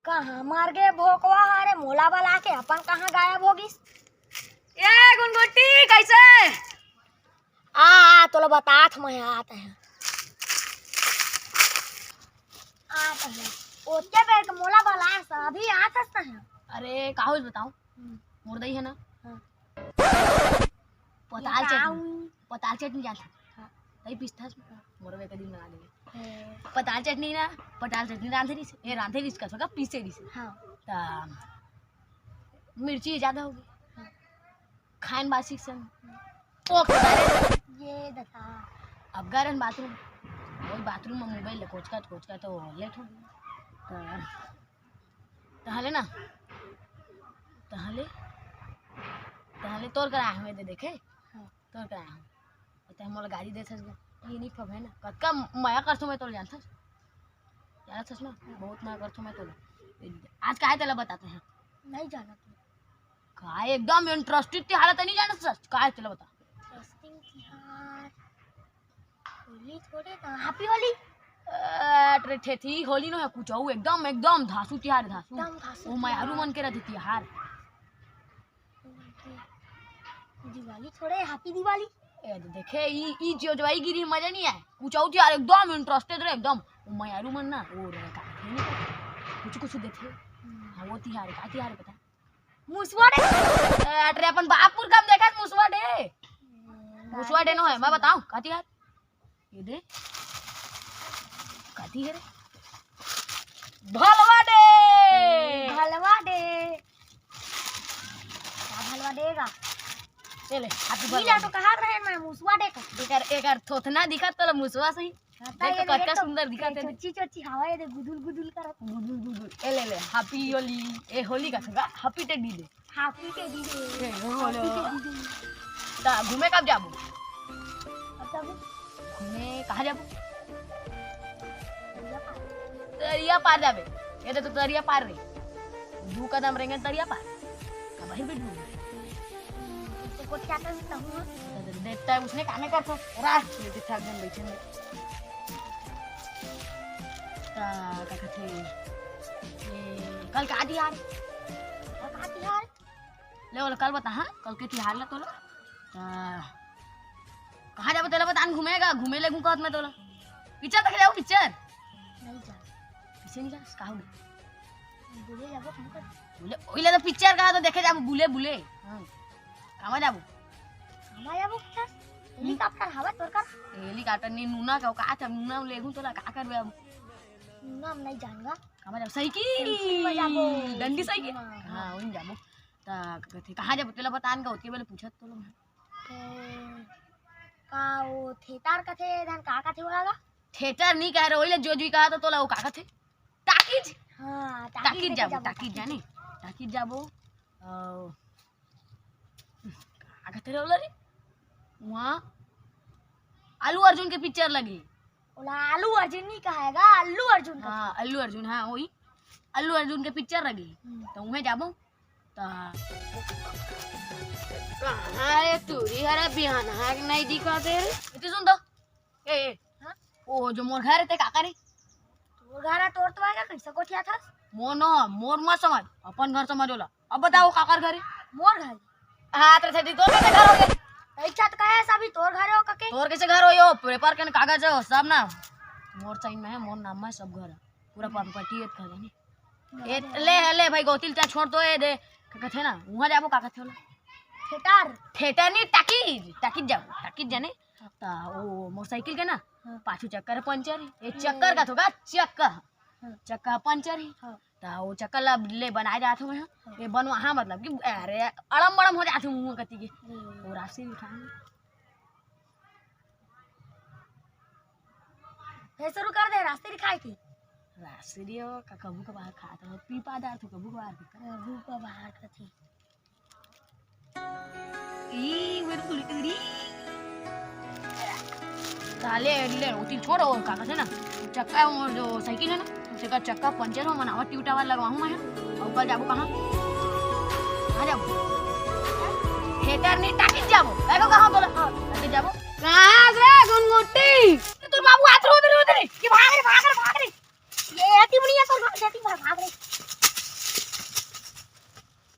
कहाँ मार गए भोकवा हारे मोला वाला के अपन कहाँ गायब होगिस। ए गुनगुटी कैसे तो लो बतात मैं आते हैं ओके बेट मोला वाला सभी आते हैं। अरे काहुज बताओ मुर्दई है ना पताल चटनी जाता तई पिस्ता मोरवे के दिन बना देंगे पताल चटनी ना पताल चटनी रांधे रिस का पीसे रिस ता मिर्ची ज्यादा होगी खान बासी सन पोक ये दता अब गरन बाथरूम वही बाथरूम में मोबाइल कोचका तो लेट हो गया तहले ना तहले तोर कराया हमें दे देखे तोर कराया हम तो हम वाला गाड़ी दे थस ये नहीं फब है ना कतका माया करथो मैं तोर जानथस यार थस ना बहुत माया करथो मैं तोर आज काहे तेला बताते हैं नहीं जाना तू काय एकदम इंटरेस्टेड ते हालत नहीं जानत सच काय तेला बता इंटरेस्टिंग यार होली थोड़े ना हैप्पी होली अरे ठेठी होली नो है कुछ हो एकदम धासु तिहार धासु ओ मैं आरू मन के रहती तिहार दिवाली थोड़े हैप्पी दिवाली ए देखे ई जो जवाई गिरी मजा नहीं आए कुछ और यार एकदम इंटरेस्टेड रहे एकदम ओ मैं यारू मन ना वो रे का कुछ देखे हां वो तिहार का तिहार पता मुसवाड़े अरे अपन बापुर कब देखा मुसवाड़े नो है मैं बताऊं का तिहार ये दे काती है रे भलवाडे भलवा देगा चले हैप्पी नीला तो कहा रहे मैं मुसवाड़े का एक थोथना दिखा तो मुसवा सही देख तो कटका सुंदर दिखा ते छोटी हवा ये गुदुल कर गुदुल ए ले हैप्पी होली ए होली का सगा हैप्पी टे दी दे हैप्पी के दी दे ता घूमे कब जाबो अब घूमे कहां जाबो तरिया पार जाबे ये तो तरिया पार रे दू कदम रहेंगे तरिया पार का बाहर बैठ दूंगा तो कोठिया तो हूं देखता है उसने काने कर तो रात ये दिखा गन बैठे ने का कहते ये कल का तिहार ले वाला कल बता हां कल के तिहार ला तोला कहां जाबो तेला बता घूमेगा घूमे ले कहत मैं तोला पिक्चर देख जाओ पिक्चर नहीं जा किसे नहीं जा काहू बोले जाबो हमको बोले ओइले तो पिक्चर कहा तो देखे जाबो बुले हां कामा जाबो हेलीकॉप्टर हवा तोर कर हेलीकॉप्टर नहीं नूना का था नूना लेगू तोला का करबे अब नूना हम नहीं जाऊंगा कामा जाबो साइकिल डंडी साइकिल हां ओइन जाबो ता कथे कहां जाबो तेला बतान का होती बोले पूछत तो का वो थिएटर का थे धन का थे बोलागा थिएटर नहीं कह रहे ओइले जो भी कहा तो तोला वो का थे टाकीज हां टाकीज जाबो टाकीज जाने टाकीज जाबो का थे रोला रे वहाँ आलू अर्जुन के पिक्चर लगी ओला आलू अर्जुन नहीं कहेगा अल्लू अर्जुन का हाँ अल्लू अर्जुन हाँ वही अल्लू अर्जुन के पिक्चर लगी तो उन्हें जाबो ता कहाँ रे तूरी हरे बिहान है नहीं दिखा दे रे इतनी सुन दो ए हां ओ जो मोर घर थे काका रे तो घरा तोड़ तो आएगा कैसे कोठिया था मोर मत समझ अपन घर समझोला अब बताओ काकर घर मोर घर हाँ तेरे से तो कैसे घर हो गए अच्छा तो कहे सभी तोर घर हो कके तोर कैसे घर हो यो पेपर के कागज हो सब ना मोर साइन में है मोर नाम में सब घर है पूरा प्रॉपर्टी है घर है ए ले भाई गोतिल चा छोड़ दो ए दे कहथे ना वहां जाबो का कहथे थिएटर नहीं टाकीज जाने ता ओ मोटरसाइकिल के ना पाछू चक्कर पंचर है ये चक्कर का थोगा चक्का पंचर है ता वो चक्कर ला ले बनाए जात हूं ये बनवा हां मतलब कि अरे अड़म बड़म हो जात मुंह कति के और राशि उठाने फिर शुरू कर दे रास्ते दिखाई थी राशि का कबू का बाहर खाता है पीपा दार तो कबू का बाहर का थी ई मेरी कुलकड़ी ताले ले उठी छोड़ो का कहते ना चक्का वो जो साइकिल है ना उसका चक्का पंचर हो मनावा ट्यूटा वाला लगवाऊं मैं और कल जाबो कहां आ जाबो थिएटर नहीं टाकीज जाबो देखो कहां बोला टाकीज जाबो कहां रे गुनगुटी तोर बाबू हाथ रो उधर कि भाग रे ये अति बढ़िया सर भाग रे